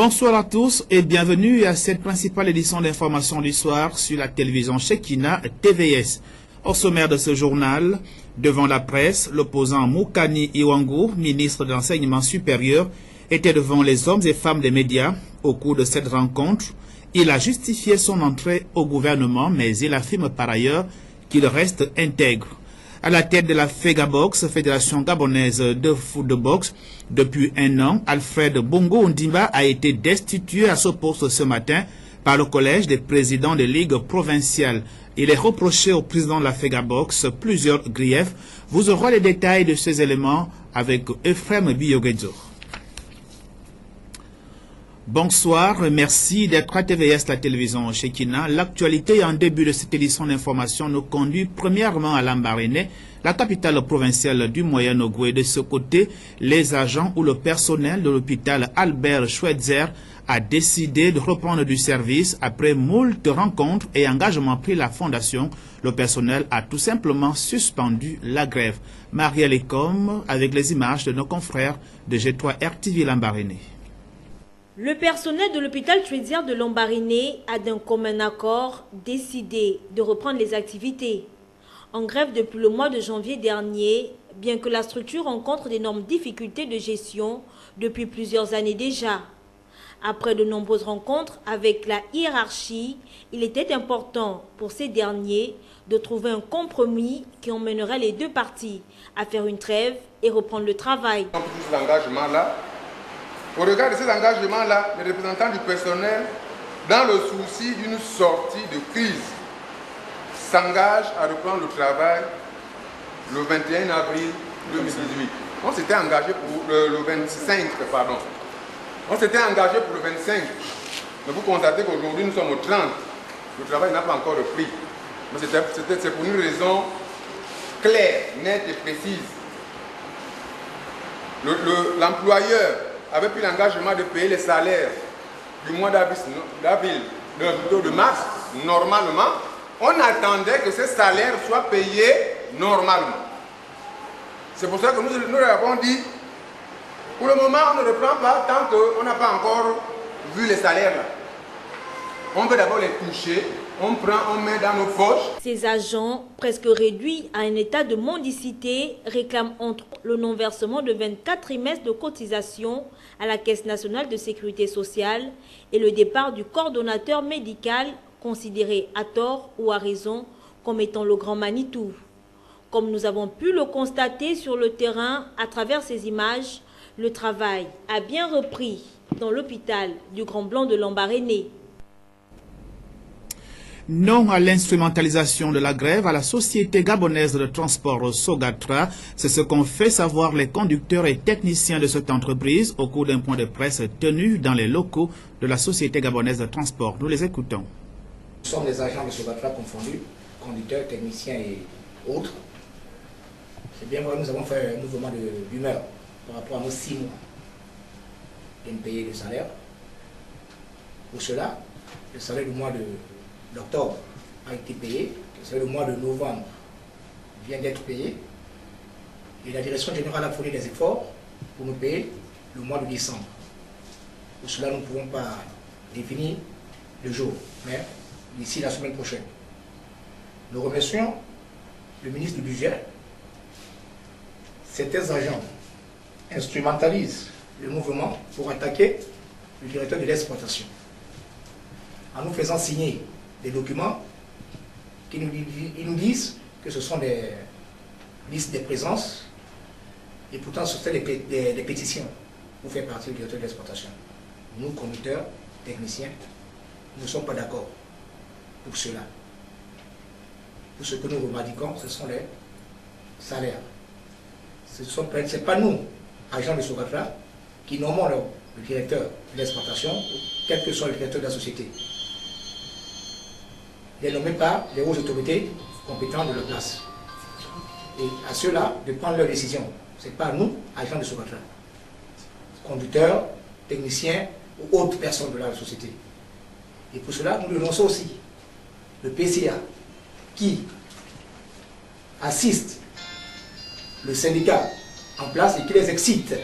Bonsoir à tous et bienvenue à cette principale édition d'information du soir sur la télévision Shekina TVS. Au sommaire de ce journal, devant la presse, l'opposant Moukani Iwangu, ministre de l'Enseignement supérieur, était devant les hommes et femmes des médias. Au cours de cette rencontre, il a justifié son entrée au gouvernement, mais il affirme par ailleurs qu'il reste intègre. À la tête de la FEGABOX, Fédération gabonaise de footbox, depuis un an, Alfred Bongo Ondimba a été destitué à ce poste ce matin par le collège des présidents des ligues provinciales. Il est reproché au président de la FEGABOX plusieurs griefs. Vous aurez les détails de ces éléments avec Ephraim Biyogedzo. Bonsoir, merci d'être à TVS, la télévision Shekina. L'actualité en début de cette édition d'information nous conduit premièrement à Lambaréné, la capitale provinciale du Moyen-Ogooué. De ce côté, les agents ou le personnel de l'hôpital Albert Schweitzer a décidé de reprendre du service après moult rencontres et engagements pris la fondation. Le personnel a tout simplement suspendu la grève. Marielle Ecom avec les images de nos confrères de G3 RTV Lambaréné. Le personnel de l'hôpital Schweitzer de Lambaréné a d'un commun accord décidé de reprendre les activités. En grève depuis le mois de janvier dernier, bien que la structure rencontre d'énormes difficultés de gestion depuis plusieurs années déjà. Après de nombreuses rencontres avec la hiérarchie, il était important pour ces derniers de trouver un compromis qui emmènerait les deux parties à faire une trêve et reprendre le travail. Au regard de ces engagements-là, les représentants du personnel, dans le souci d'une sortie de crise, s'engagent à reprendre le travail le 21 avril 2018. On s'était engagé pour le 25, pardon. On s'était engagé pour le 25. Mais vous constatez qu'aujourd'hui, nous sommes au 30. Le travail n'a pas encore repris. Mais c'est pour une raison claire, nette et précise. L'employeur avait pris l'engagement de payer les salaires du mois d'avril, de mars, normalement. On attendait que ces salaires soient payés normalement. C'est pour ça que nous avons dit, pour le moment, on ne reprend pas tant qu'on n'a pas encore vu les salaires là. On veut d'abord les toucher, on prend, on met dans nos poches. Ces agents, presque réduits à un état de mendicité, réclament entre le non-versement de 24 trimestres de cotisation à la Caisse nationale de sécurité sociale et le départ du coordonnateur médical, considéré à tort ou à raison comme étant le grand Manitou. Comme nous avons pu le constater sur le terrain à travers ces images, le travail a bien repris dans l'hôpital du Grand Blanc de Lambaréné. Non à l'instrumentalisation de la grève à la Société gabonaise de transport Sogatra. C'est ce qu'ont fait savoir les conducteurs et techniciens de cette entreprise au cours d'un point de presse tenu dans les locaux de la Société gabonaise de transport. Nous les écoutons. Nous sommes des agents de Sogatra confondus, conducteurs, techniciens et autres. C'est bien vrai, nous avons fait un mouvement d'humeur par rapport à nos 6 mois d'impayés de salaire. Pour cela, le salaire du mois d'octobre a été payé, le mois de novembre vient d'être payé et la direction générale a fourni des efforts pour nous payer le mois de décembre. Pour cela, nous ne pouvons pas définir le jour, mais d'ici la semaine prochaine. Nous remercions le ministre du Budget. Certains agents instrumentalisent le mouvement pour attaquer le directeur de l'exploitation en nous faisant signer des documents qui nous disent que ce sont des listes de présence et pourtant ce sont des pétitions pour faire partie du directeur de l'exploitation. Nous, conducteurs, techniciens, nous ne sommes pas d'accord pour cela. Pour ce que nous revendiquons, ce sont les salaires. Ce n'est pas nous, agents de Sogatra, qui nommons le directeur de l'exploitation, quel que soit le directeur de la société. Il est nommé par les hautes autorités compétentes de leur place. Et à ceux-là de prendre leurs décisions. Ce n'est pas nous, agents de Sogatra, conducteurs, techniciens ou autres personnes de la société. Et pour cela, nous dénonçons aussi le PCA qui assiste le syndicat en place et qui les excite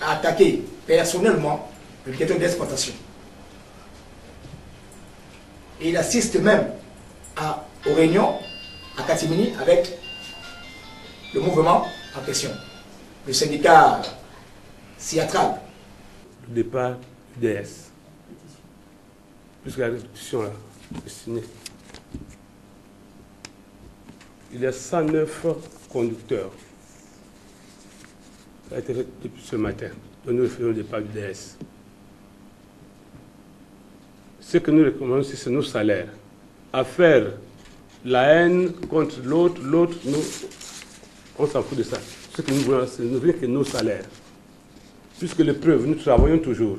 à attaquer personnellement le directeur d'exploitation. Et il assiste même aux réunions à Katimini avec le mouvement en question, le syndicat Siatral. Le départ du DS, puisque la restitution là, est signée. Il y a 109 conducteurs. Ça a été fait depuis ce matin. Donc nous faisons le départ du DS. Ce que nous recommandons, c'est nos salaires. À faire la haine contre l'autre, nous, on s'en fout de ça. Ce que nous voulons, c'est que nos salaires. Puisque les preuves, nous travaillons toujours.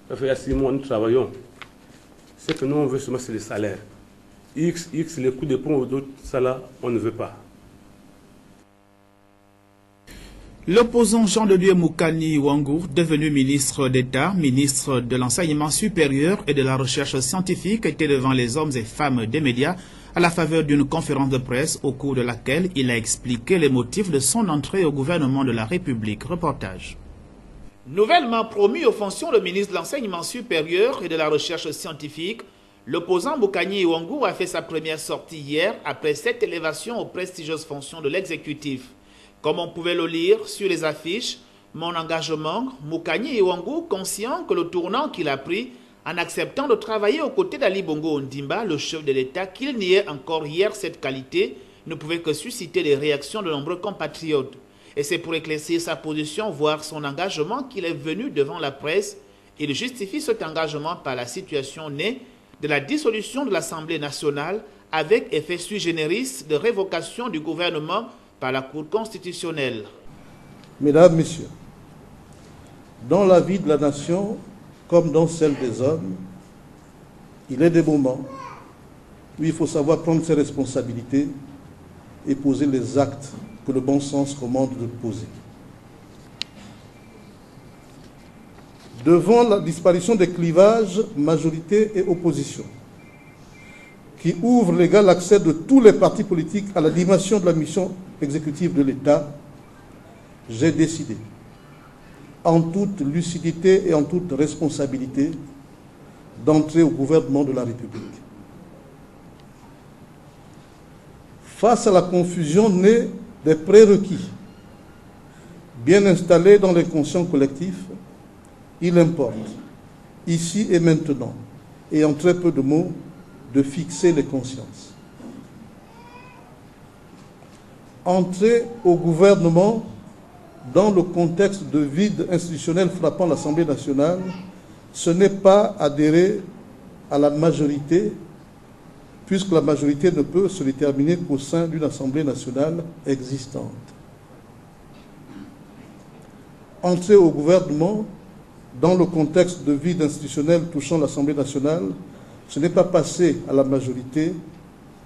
Ça fait 6 mois, nous travaillons. Ce que nous, on veut seulement, c'est les salaires. X, les coups de poing ou d'autres, ça là, on ne veut pas. L'opposant Jean de Dieu Moukani Iwangu, devenu ministre d'État, ministre de l'Enseignement supérieur et de la Recherche scientifique, était devant les hommes et femmes des médias à la faveur d'une conférence de presse au cours de laquelle il a expliqué les motifs de son entrée au gouvernement de la République. Reportage. Nouvellement promu aux fonctions de ministre de l'Enseignement supérieur et de la Recherche scientifique, l'opposant Moukani Iwangu a fait sa première sortie hier après cette élévation aux prestigieuses fonctions de l'exécutif. Comme on pouvait le lire sur les affiches, mon engagement, Moukani Iwangu, conscient que le tournant qu'il a pris en acceptant de travailler aux côtés d'Ali Bongo Ondimba, le chef de l'État, qu'il niait encore hier cette qualité, ne pouvait que susciter des réactions de nombreux compatriotes. Et c'est pour éclaircir sa position, voire son engagement, qu'il est venu devant la presse. Il justifie cet engagement par la situation née de la dissolution de l'Assemblée nationale avec effet sui generis de révocation du gouvernement par la Cour constitutionnelle. Mesdames, Messieurs, dans la vie de la nation, comme dans celle des hommes, il est des moments où il faut savoir prendre ses responsabilités et poser les actes que le bon sens commande de poser. Devant la disparition des clivages, majorité et opposition, qui ouvre l'égal accès de tous les partis politiques à la dimension de la mission exécutive de l'État, j'ai décidé, en toute lucidité et en toute responsabilité, d'entrer au gouvernement de la République. Face à la confusion née des prérequis bien installés dans l'inconscient collectif, il importe, ici et maintenant, et en très peu de mots, de fixer les consciences. Entrer au gouvernement dans le contexte de vide institutionnel frappant l'Assemblée nationale, ce n'est pas adhérer à la majorité, puisque la majorité ne peut se déterminer qu'au sein d'une Assemblée nationale existante. Entrer au gouvernement dans le contexte de vide institutionnel touchant l'Assemblée nationale, ce n'est pas passer à la majorité,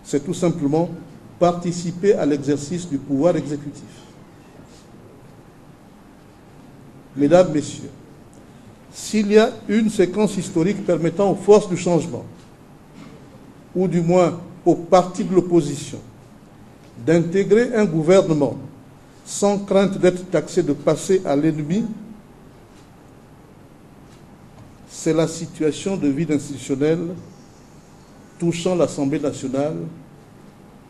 c'est tout simplement participer à l'exercice du pouvoir exécutif. Mesdames, Messieurs, s'il y a une séquence historique permettant aux forces du changement, ou du moins aux partis de l'opposition, d'intégrer un gouvernement sans crainte d'être taxé de passer à l'ennemi, c'est la situation de vide institutionnel touchant l'Assemblée nationale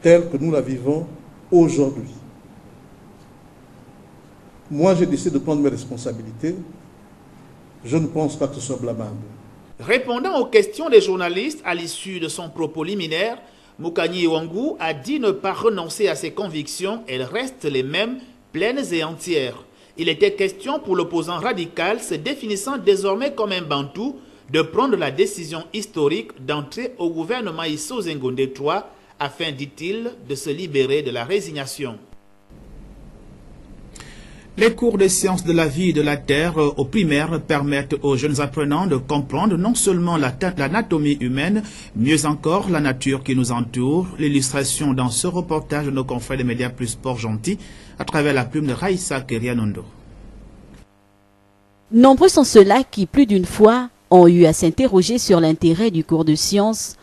telle que nous la vivons aujourd'hui. Moi, j'ai décidé de prendre mes responsabilités. Je ne pense pas que ce soit blâmable. Répondant aux questions des journalistes à l'issue de son propos liminaire, Moukani Iwangu a dit ne pas renoncer à ses convictions, elles restent les mêmes, pleines et entières. Il était question pour l'opposant radical, se définissant désormais comme un bantou, de prendre la décision historique d'entrer au gouvernement Issou Zengonde III afin, dit-il, de se libérer de la résignation. Les cours de sciences de la vie et de la terre au primaire permettent aux jeunes apprenants de comprendre non seulement l'anatomie humaine, mieux encore la nature qui nous entoure. L'illustration dans ce reportage de nos confrères des médias plus sport gentil à travers la plume de Raïssa Kerianondo. Nombreux sont ceux-là qui, plus d'une fois, ont eu à s'interroger sur l'intérêt du cours de sciences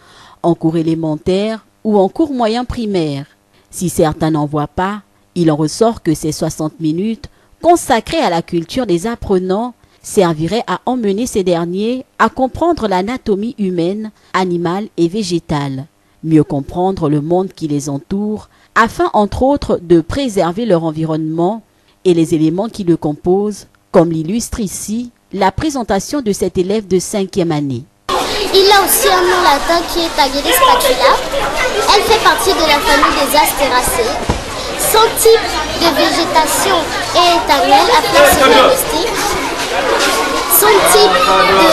en cours élémentaire ou en cours moyen primaire. Si certains n'en voient pas, il en ressort que ces 60 minutes consacrées à la culture des apprenants servirait à emmener ces derniers à comprendre l'anatomie humaine, animale et végétale, mieux comprendre le monde qui les entoure, afin entre autres de préserver leur environnement et les éléments qui le composent, comme l'illustre ici la présentation de cet élève de 5e année. Il a aussi un nom latin qui est Aguilis spatula. Elle fait partie de la famille des Astéracées. Son type de végétation est annuelle, appelée semi-rustique. Son type de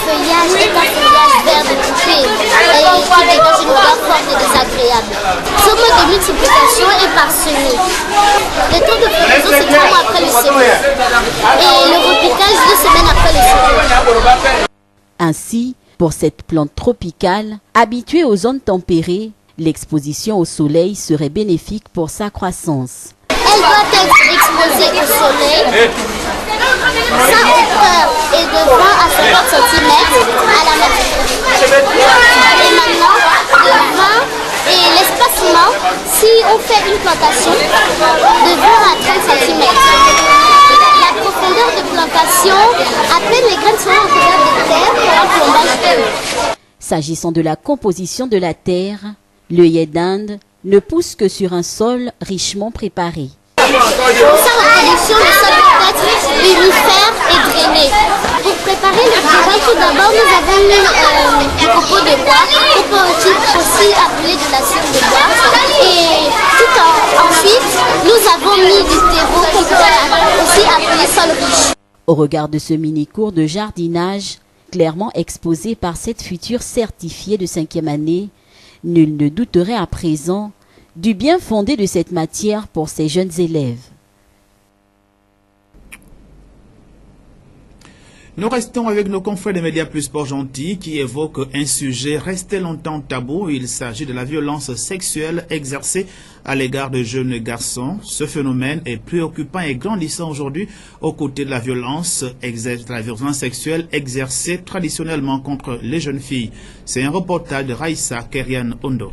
feuillage est un feuillage vert de coupé et qui dégage une odeur forte et désagréable. Son mode de multiplication est parsemé. Le temps de floraison, c'est 3 mois après le sémence. Et le repiquage 2 semaines après le sémence. Ainsi, pour cette plante tropicale, habituée aux zones tempérées, l'exposition au soleil serait bénéfique pour sa croissance. Elle doit être exposée au soleil. Sa hauteur est de 20 à 50 cm à la mètre. Et maintenant, le vin et l'espacement, si on fait une plantation, de 20 à 30 cm. La profondeur de plantation, à peine les graines seront recouvertes de terre pour un plombage. S'agissant de la composition de la terre, l'œillet d'Inde ne pousse que sur un sol richement préparé. Pour sa reproduction, le sol doit être unifère et drainé. Pour préparer le terrain, tout d'abord, nous avons mis du copeau de bois, aussi appelé de la cire de bois. Et ensuite, nous avons mis du terreau qu'on peut aussi appeler sol riche. Au regard de ce mini-cours de jardinage, clairement exposé par cette future certifiée de 5e année, nul ne douterait à présent du bien fondé de cette matière pour ces jeunes élèves. Nous restons avec nos confrères des médias Plus Sport Gentil qui évoquent un sujet resté longtemps tabou. Il s'agit de la violence sexuelle exercée à l'égard de jeunes garçons. Ce phénomène est préoccupant et grandissant aujourd'hui aux côtés de la violence sexuelle exercée traditionnellement contre les jeunes filles. C'est un reportage de Raissa Kerian Ondo.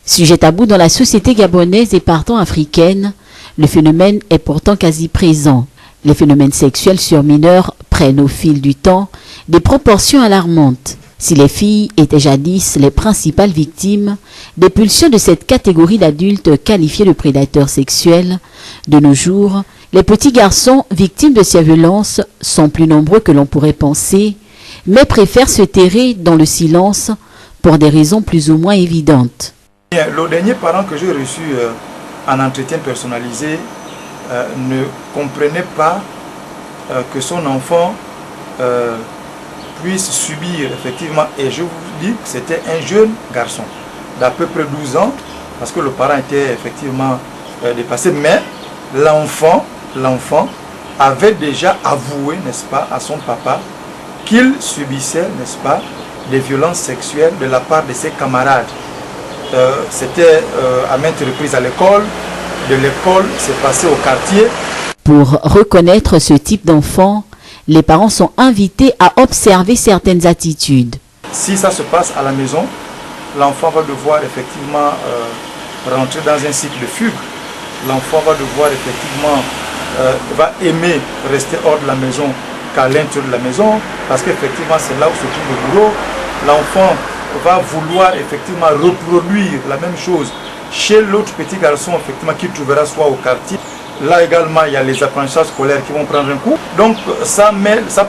Sujet tabou dans la société gabonaise et partant africaine, le phénomène est pourtant quasi présent. Les phénomènes sexuels sur mineurs prennent au fil du temps des proportions alarmantes. Si les filles étaient jadis les principales victimes des pulsions de cette catégorie d'adultes qualifiés de prédateurs sexuels, de nos jours, les petits garçons victimes de ces violences sont plus nombreux que l'on pourrait penser, mais préfèrent se terrer dans le silence pour des raisons plus ou moins évidentes. Le dernier parent que j'ai reçu en entretien personnalisé ne comprenait pas que son enfant puisse subir effectivement, et je vous dis que c'était un jeune garçon d'à peu près 12 ans, parce que le parent était effectivement dépassé, mais l'enfant avait déjà avoué, n'est-ce pas, à son papa qu'il subissait, n'est-ce pas, des violences sexuelles de la part de ses camarades. C'était à maintes reprises à l'école, de l'école, c'est passé au quartier. Pour reconnaître ce type d'enfant, les parents sont invités à observer certaines attitudes. Si ça se passe à la maison, l'enfant va devoir effectivement rentrer dans un cycle de fugue. L'enfant va devoir effectivement, va aimer rester hors de la maison qu'à l'intérieur de la maison, parce qu'effectivement c'est là où se trouve le boulot. L'enfant va vouloir effectivement reproduire la même chose chez l'autre petit garçon effectivement qu'il trouvera soit au quartier. Là également il y a les apprentissages scolaires qui vont prendre un coup. Donc ça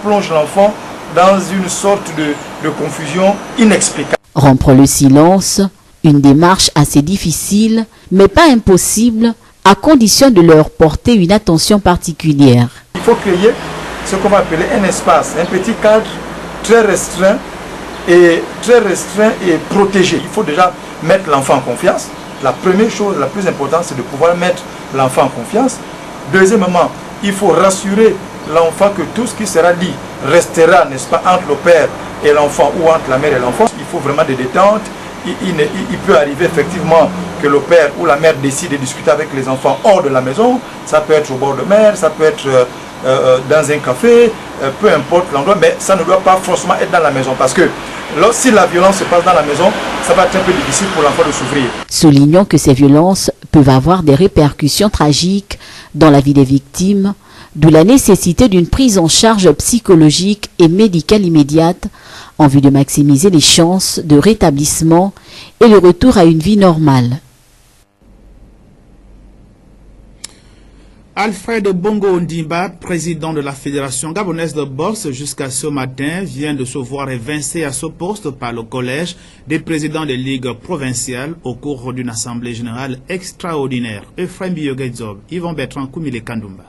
plonge l'enfant dans une sorte de confusion inexplicable. Rompre le silence, une démarche assez difficile, mais pas impossible, à condition de leur porter une attention particulière. Il faut créer ce qu'on va appeler un espace, un petit cadre très restreint et protégé. Il faut déjà mettre l'enfant en confiance. La première chose, la plus importante, c'est de pouvoir mettre l'enfant en confiance. Deuxièmement, il faut rassurer l'enfant que tout ce qui sera dit restera, n'est-ce pas, entre le père et l'enfant ou entre la mère et l'enfant. Il faut vraiment des détentes. Il peut arriver effectivement que le père ou la mère décide de discuter avec les enfants hors de la maison. Ça peut être au bord de mer, ça peut être dans un café, peu importe l'endroit, mais ça ne doit pas forcément être dans la maison parce que si la violence se passe dans la maison, ça va être un peu difficile pour l'enfant de s'ouvrir. Soulignons que ces violences peuvent avoir des répercussions tragiques dans la vie des victimes, d'où la nécessité d'une prise en charge psychologique et médicale immédiate en vue de maximiser les chances de rétablissement et le retour à une vie normale. Alfred Bongo Ondimba, président de la Fédération gabonaise de boxe jusqu'à ce matin, vient de se voir évincé à ce poste par le collège des présidents des ligues provinciales au cours d'une assemblée générale extraordinaire. Ephraim Biyogezob, Yvon Bertrand Koumile Kandoumba.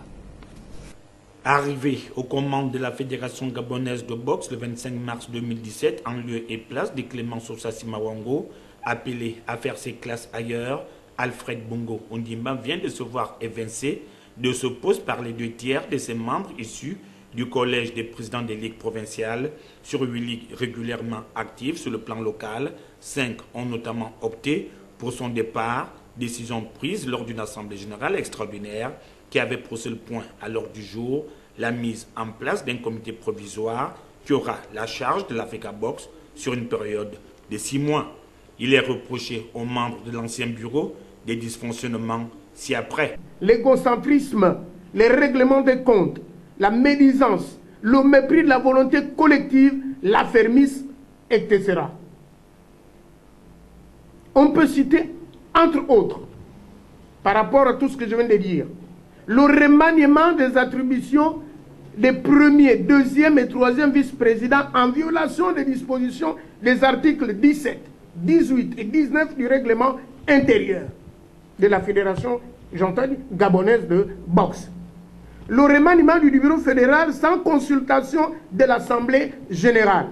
Arrivé aux commandes de la Fédération gabonaise de boxe le 25 mars 2017 en lieu et place de Clément Sosasi Mawango, appelé à faire ses classes ailleurs, Alfred Bongo Ondimba vient de se voir évincé de ce poste par les 2/3 de ses membres issus du collège des présidents des ligues provinciales. Sur 8 ligues régulièrement actives sur le plan local, 5 ont notamment opté pour son départ, décision prise lors d'une assemblée générale extraordinaire qui avait posé le point à l'ordre du jour, la mise en place d'un comité provisoire qui aura la charge de la FEGABOX sur une période de 6 mois. Il est reproché aux membres de l'ancien bureau des dysfonctionnements ci-après. L'égocentrisme, les règlements des comptes, la médisance, le mépris de la volonté collective, l'affermissent, etc. On peut citer, entre autres, par rapport à tout ce que je viens de dire, le remaniement des attributions des premiers, deuxième et troisième vice-présidents en violation des dispositions des articles 17, 18 et 19 du règlement intérieur de la Fédération, j'entends, gabonaise de boxe. Le remaniement du bureau fédéral sans consultation de l'Assemblée générale.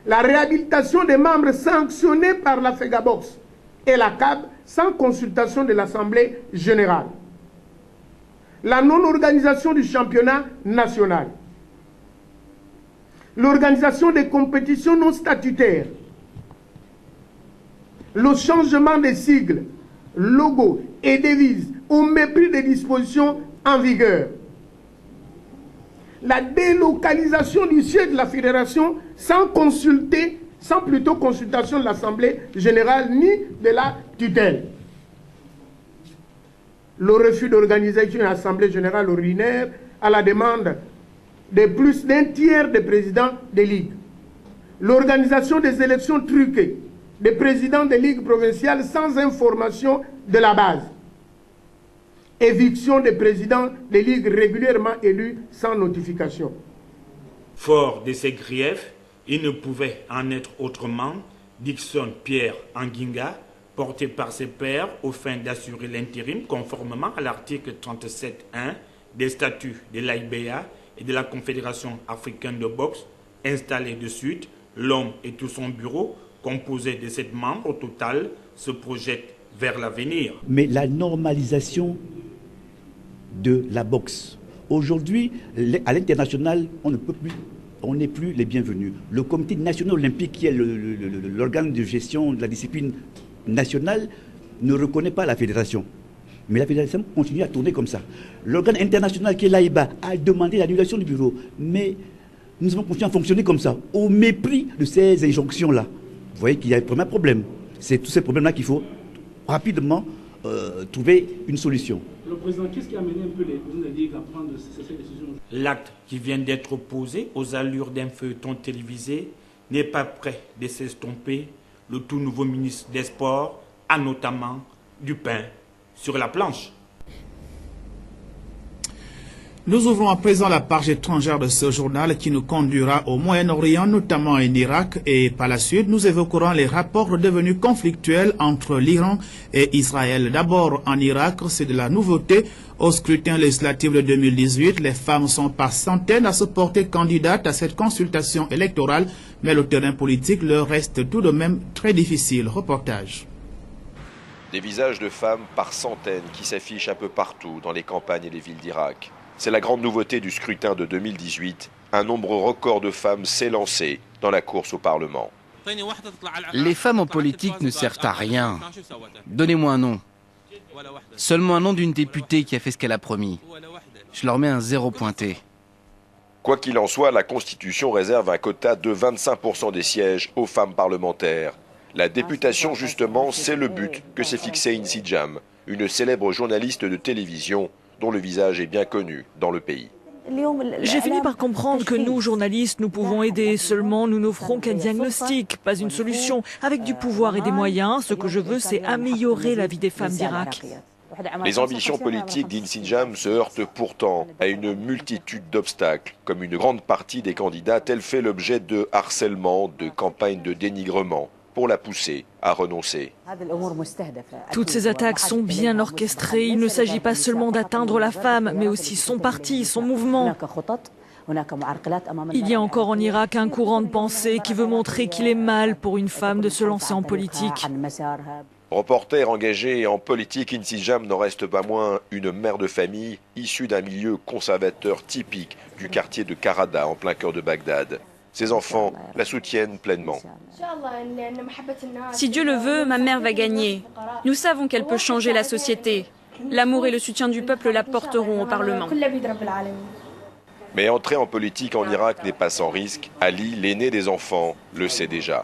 La réhabilitation des membres sanctionnés par la FEGABOX et la CAB sans consultation de l'Assemblée générale. La non-organisation du championnat national. L'organisation des compétitions non statutaires. Le changement des sigles, logos et devises au mépris des dispositions en vigueur. La délocalisation du siège de la fédération sans plutôt consultation de l'Assemblée générale ni de la tutelle. Le refus d'organiser une assemblée générale ordinaire à la demande de plus d'1/3 des présidents des ligues. L'organisation des élections truquées des présidents des ligues provinciales sans information de la base. Éviction des présidents des ligues régulièrement élus sans notification. Fort de ces griefs, il ne pouvait en être autrement. Dixon Pierre Anguinga, porté par ses pairs aux fins d'assurer l'intérim conformément à l'article 37.1 des statuts de l'AIBA et de la Confédération africaine de boxe, installé de suite, l'homme et tout son bureau, composé de 7 membres au total, se projette vers l'avenir. Mais la normalisation de la boxe. Aujourd'hui, à l'international, on n'est plus les bienvenus. Le comité national olympique, qui est l'organe de gestion de la discipline nationale, ne reconnaît pas la fédération. Mais la fédération continue à tourner comme ça. L'organe international, qui est l'AIBA, a demandé l'annulation du bureau. Mais nous avons continué à fonctionner comme ça, au mépris de ces injonctions-là. Vous voyez qu'il y a un problème. C'est tous ces problèmes-là qu'il faut rapidement trouver une solution. Le président, qu'est-ce qui a amené un peu les présidents des ligues à prendre cette décision? L'acte qui vient d'être posé aux allures d'un feuilleton télévisé n'est pas prêt de s'estomper. Le tout nouveau ministre des Sports a notamment du pain sur la planche. Nous ouvrons à présent la page étrangère de ce journal qui nous conduira au Moyen-Orient, notamment en Irak, et par la suite, nous évoquerons les rapports devenus conflictuels entre l'Iran et Israël. D'abord, en Irak, c'est de la nouveauté. Au scrutin législatif de 2018, les femmes sont par centaines à se porter candidates à cette consultation électorale, mais le terrain politique leur reste tout de même très difficile. Reportage. Des visages de femmes par centaines qui s'affichent un peu partout dans les campagnes et les villes d'Irak. C'est la grande nouveauté du scrutin de 2018. Un nombre record de femmes s'est lancé dans la course au Parlement. Les femmes en politique ne servent à rien. Donnez-moi un nom. Seulement un nom d'une députée qui a fait ce qu'elle a promis. Je leur mets un 0 pointé. Quoi qu'il en soit, la Constitution réserve un quota de 25% des sièges aux femmes parlementaires. La députation, justement, c'est le but que s'est fixé Insi Jam, une célèbre journaliste de télévision dont le visage est bien connu dans le pays. J'ai fini par comprendre que nous, journalistes, nous pouvons aider. Seulement, nous n'offrons qu'un diagnostic, pas une solution. Avec du pouvoir et des moyens, ce que je veux, c'est améliorer la vie des femmes d'Irak. Les ambitions politiques d'Insinjam se heurtent pourtant à une multitude d'obstacles. Comme une grande partie des candidates, elle fait l'objet de harcèlement, de campagnes de dénigrement, pour la pousser à renoncer. Toutes ces attaques sont bien orchestrées. Il ne s'agit pas seulement d'atteindre la femme, mais aussi son parti, son mouvement. Il y a encore en Irak un courant de pensée qui veut montrer qu'il est mal pour une femme de se lancer en politique. Reporter engagé en politique, Insinjam n'en reste pas moins une mère de famille issue d'un milieu conservateur typique du quartier de Karada, en plein cœur de Bagdad. Ses enfants la soutiennent pleinement. Si Dieu le veut, ma mère va gagner. Nous savons qu'elle peut changer la société. L'amour et le soutien du peuple la porteront au Parlement. Mais entrer en politique en Irak n'est pas sans risque. Ali, l'aîné des enfants, le sait déjà.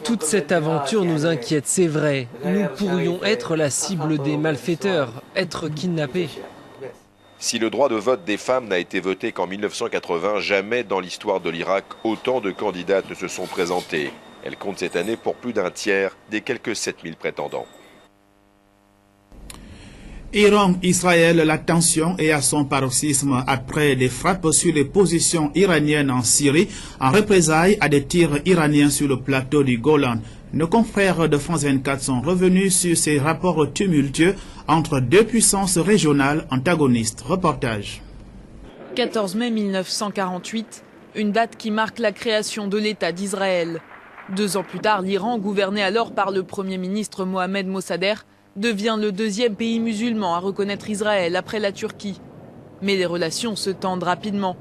Toute cette aventure nous inquiète, c'est vrai. Nous pourrions être la cible des malfaiteurs, être kidnappés. Si le droit de vote des femmes n'a été voté qu'en 1980, jamais dans l'histoire de l'Irak, autant de candidates ne se sont présentées. Elle compte cette année pour plus d'un tiers des quelques 7000 prétendants. Iran-Israël, la tension est à son paroxysme après des frappes sur les positions iraniennes en Syrie, en représailles à des tirs iraniens sur le plateau du Golan. Nos confrères de France 24 sont revenus sur ces rapports tumultueux entre deux puissances régionales antagonistes. Reportage. 14 mai 1948, une date qui marque la création de l'État d'Israël. 2 ans plus tard, l'Iran, gouverné alors par le Premier ministre Mohamed Mossadegh, devient le 2e pays musulman à reconnaître Israël après la Turquie. Mais les relations se tendent rapidement.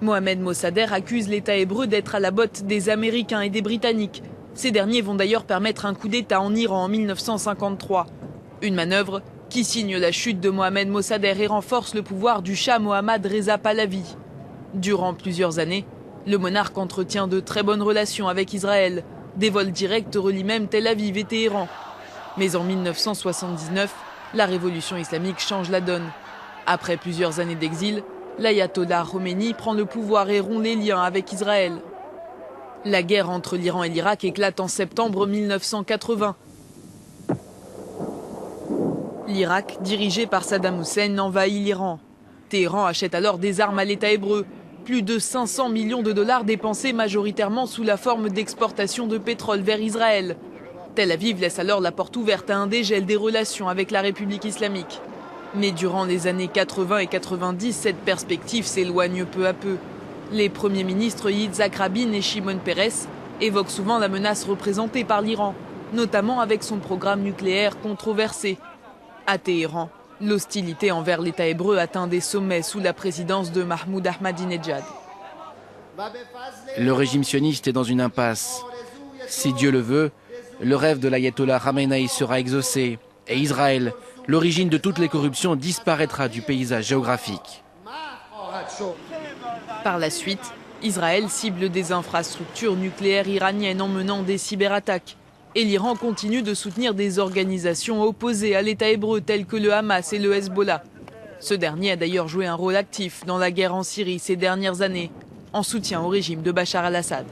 Mohamed Mossadegh accuse l'État hébreu d'être à la botte des Américains et des Britanniques. Ces derniers vont d'ailleurs permettre un coup d'État en Iran en 1953. Une manœuvre qui signe la chute de Mohamed Mossadegh et renforce le pouvoir du Shah Mohammad Reza Pahlavi. Durant plusieurs années, le monarque entretient de très bonnes relations avec Israël. Des vols directs relient même Tel Aviv et Téhéran. Mais en 1979, la révolution islamique change la donne. Après plusieurs années d'exil, l'ayatollah Khomeini prend le pouvoir et rompt les liens avec Israël. La guerre entre l'Iran et l'Irak éclate en septembre 1980. L'Irak, dirigé par Saddam Hussein, envahit l'Iran. Téhéran achète alors des armes à l'État hébreu. Plus de 500 millions de dollars dépensés majoritairement sous la forme d'exportation de pétrole vers Israël. Tel Aviv laisse alors la porte ouverte à un dégel des relations avec la République islamique. Mais durant les années 80 et 90, cette perspective s'éloigne peu à peu. Les premiers ministres Yitzhak Rabin et Shimon Peres évoquent souvent la menace représentée par l'Iran, notamment avec son programme nucléaire controversé. À Téhéran, l'hostilité envers l'État hébreu atteint des sommets sous la présidence de Mahmoud Ahmadinejad. Le régime sioniste est dans une impasse. Si Dieu le veut, le rêve de l'ayatollah Khamenei sera exaucé et Israël, l'origine de toutes les corruptions, disparaîtra du paysage géographique. Par la suite, Israël cible des infrastructures nucléaires iraniennes en menant des cyberattaques. Et l'Iran continue de soutenir des organisations opposées à l'État hébreu telles que le Hamas et le Hezbollah. Ce dernier a d'ailleurs joué un rôle actif dans la guerre en Syrie ces dernières années, en soutien au régime de Bachar al-Assad.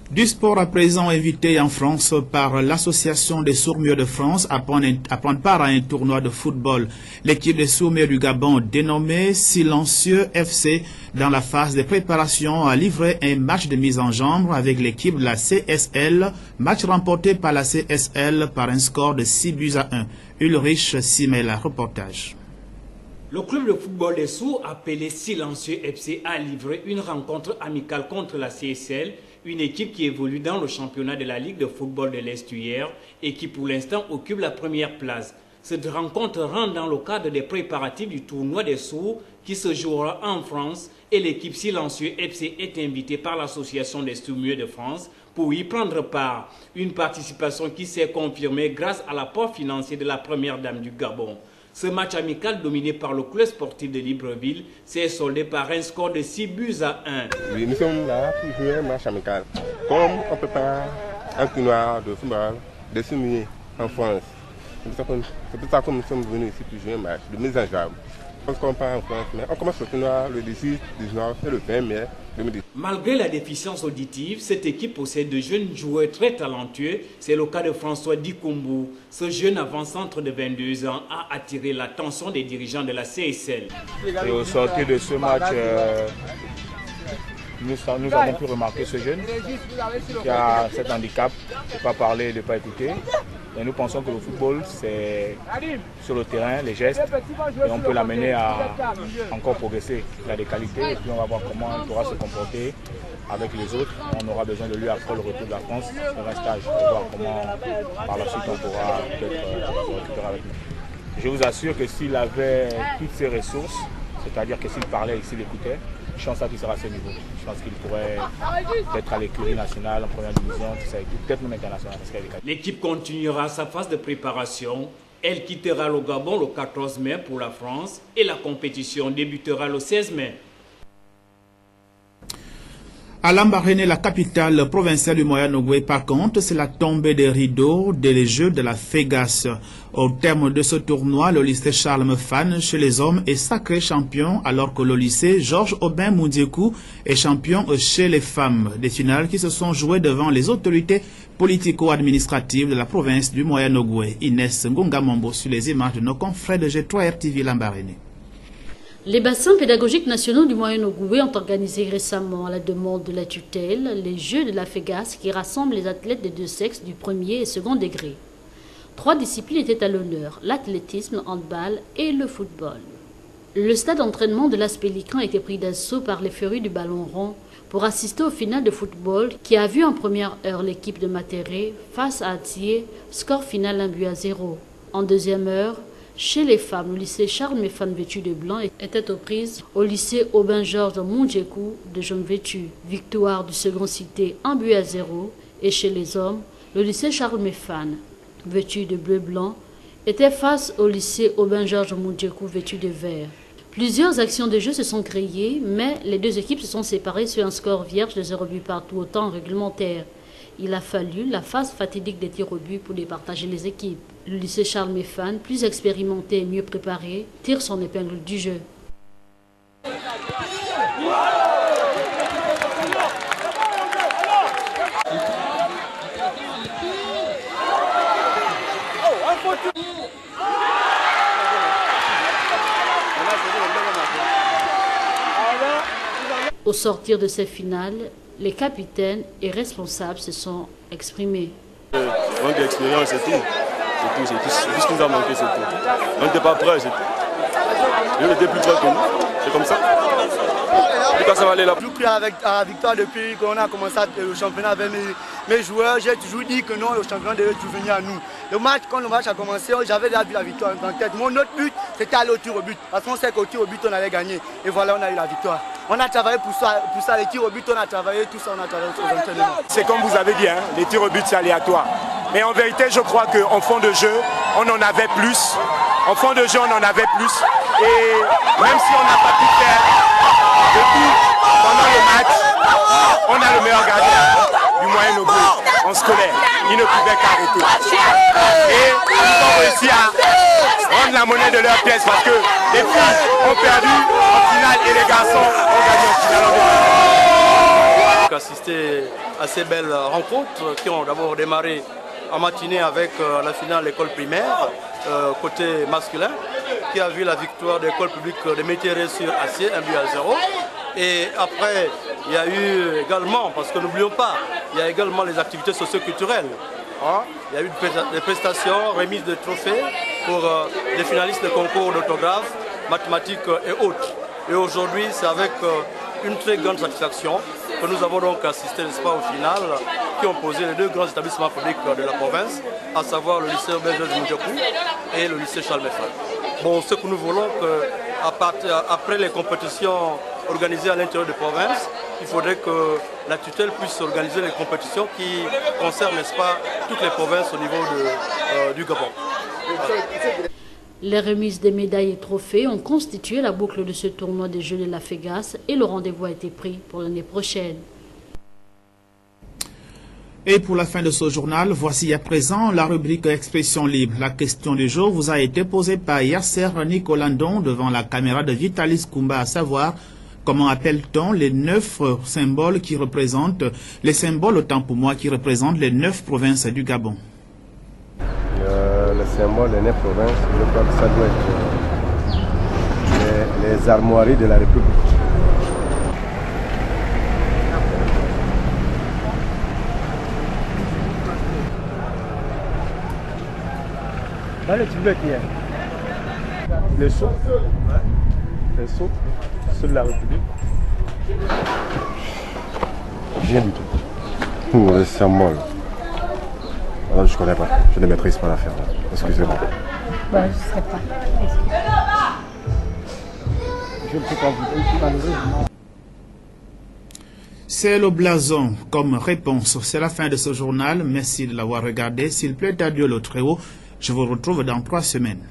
Du sport à présent, invité en France par l'association des sourds-muets de France à prendre part à un tournoi de football. L'équipe des sourds-muets du Gabon, dénommée Silencieux FC, dans la phase de préparation, a livré un match de mise en jambe avec l'équipe de la CSL, match remporté par la CSL par un score de 6-1. Ulrich Simela, reportage. Le club de football des sourds, appelé Silencieux FC, a livré une rencontre amicale contre la CSL, une équipe qui évolue dans le championnat de la Ligue de football de l'Estuaire et qui pour l'instant occupe la première place. Cette rencontre rentre dans le cadre des préparatifs du tournoi des sourds qui se jouera en France et l'équipe Silencieux FC est invitée par l'association des sourds-muets de France pour y prendre part. Une participation qui s'est confirmée grâce à l'apport financier de la première dame du Gabon. Ce match amical dominé par le club sportif de Libreville s'est soldé par un score de 6-1. Oui, nous sommes là pour jouer un match amical. Comme on prépare un tournoi de football de sourds-muets en France. C'est pour ça que nous sommes venus ici pour jouer un match de mise en jambe. On se compare en France, mais on commence le tournoi le 18, 19 et le 20 mai 2010. Malgré la déficience auditive, cette équipe possède de jeunes joueurs très talentueux. C'est le cas de François Dikombo. Ce jeune avant-centre de 22 ans a attiré l'attention des dirigeants de la CSL. Et au sortir de ce match, nous avons pu remarquer ce jeune qui a cet handicap, de ne pas parler, de ne pas écouter. Et nous pensons que le football, c'est sur le terrain, les gestes, et on peut l'amener à encore progresser. Il a des qualités, et puis on va voir comment il pourra se comporter avec les autres. On aura besoin de lui après le retour de la France, faire un stage, pour voir comment par la suite on pourra peut-être se récupérer avec nous. Je vous assure que s'il avait toutes ces ressources, c'est-à-dire que s'il parlait et s'il écoutait, je pense qu'il sera à ce niveau. Je pense qu'il pourrait être à l'écurie nationale, en première division, tout ça, peut-être même international. L'équipe continuera sa phase de préparation. Elle quittera le Gabon le 14 mai pour la France et la compétition débutera le 16 mai. À Lambaréné, la capitale provinciale du Moyen-Ogooué, par contre, c'est la tombée des rideaux des Jeux de la Fégas. Au terme de ce tournoi, le lycée Charles Mefane chez les hommes est sacré champion, alors que le lycée Georges Aubin Moundiekou est champion chez les femmes. Des finales qui se sont jouées devant les autorités politico-administratives de la province du Moyen-Ogooué. Inès Ngongamombo sur les images de nos confrères de G3 RTV Lambaréné. Les bassins pédagogiques nationaux du Moyen-Ogooué ont organisé récemment, à la demande de la tutelle, les Jeux de la Fégas qui rassemblent les athlètes des deux sexes du premier et second degré. 3 disciplines étaient à l'honneur, l'athlétisme, le handball et le football. Le stade d'entraînement de l'As Pélican a été pris d'assaut par les férus du ballon rond pour assister au final de football qui a vu en première heure l'équipe de Matéré face à Atié, score final 1-0. En deuxième heure, chez les femmes, le lycée Charles Mefane vêtu de blanc était aux prises au lycée Aubin-Georges Moundiekou de jaune vêtu. Victoire du second cité 1-0. Et chez les hommes, le lycée Charles Mefane vêtu de bleu-blanc était face au lycée Aubin-Georges Moundiekou vêtu de vert. Plusieurs actions de jeu se sont créées, mais les deux équipes se sont séparées sur un score vierge de 0 but partout au temps réglementaire. Il a fallu la phase fatidique des tirs au but pour départager les équipes. Le lycée Charles Mefane, plus expérimenté et mieux préparé, tire son épingle du jeu. Au sortir de ces finales, les capitaines et responsables se sont exprimés. Manque d'expérience, c'est tout. C'est tout ce qui nous a manqué, c'est tout. On n'était pas prêts, c'est tout. On était plus prêts que nous. C'est comme ça. En tout cas, ça va aller là. J'ai pris avec la victoire depuis qu'on a commencé le championnat avec mes joueurs. J'ai toujours dit que non, le championnat devait tout venir à nous. Quand le match a commencé, j'avais déjà vu la victoire en tête. Mon autre but, c'était aller au tir au but. Parce qu'on sait qu'au tir au but, on allait gagner. Et voilà, on a eu la victoire. On a travaillé pour ça, les tirs au but, on a travaillé, tout ça, on a travaillé sur les entraînements. C'est comme vous avez dit, hein, les tirs au but, c'est aléatoire. Mais en vérité, je crois qu'en fond de jeu, on en avait plus. En fond de jeu, on en avait plus. Et même si on n'a pas pu faire de tout pendant le match, on a le meilleur gardien du Moyen-Ogooué en scolaire. Il ne pouvait qu'arrêter. Et ils ont réussi à rendre la monnaie de leur pièce parce que les filles ont perdu en finale et les garçons ont gagné en finale. J'ai assisté à ces belles rencontres qui ont d'abord démarré en matinée avec la finale de l'école primaire, côté masculin, qui a vu la victoire de l'école publique de Météré sur Acier, 1-0. Et après, il y a eu également, parce que n'oublions pas, il y a également les activités socio-culturelles. Hein? Il y a eu des prestations, remise de trophées pour les finalistes de concours d'autographes, mathématiques et autres. Et aujourd'hui, c'est avec une très grande satisfaction que nous avons donc assisté, n'est-ce pas, au final, qui ont posé les deux grands établissements publics de la province, à savoir le lycée Aubin-Georges Moundiekou et le lycée Charles Mefane. Bon, ce que nous voulons, après les compétitions organisées à l'intérieur de la province, il faudrait que la tutelle puisse organiser les compétitions qui concernent, n'est-ce pas, toutes les provinces au niveau du Gabon. Voilà. Les remises des médailles et trophées ont constitué la boucle de ce tournoi des Jeux de la Fégas et le rendez-vous a été pris pour l'année prochaine. Et pour la fin de ce journal, voici à présent la rubrique Expression libre. La question du jour vous a été posée par Yasser Nicolandon devant la caméra de Vitalis Kumba, à savoir comment appelle-t-on les 9 symboles qui représentent, les symboles autant pour moi qui représentent les 9 provinces du Gabon. Le symbole des 9 provinces, je crois que ça doit être les armoiries de la République. Les sceaux de la République. Rien du tout. Les symboles. Alors, je ne connais pas. Je ne maîtrise pas l'affaire. Excusez-moi. Je ne sais pas. Je ne peux pas vous dire, malheureusement. C'est le blason comme réponse. C'est la fin de ce journal. Merci de l'avoir regardé. S'il plaît à Dieu le Très-Haut, je vous retrouve dans 3 semaines.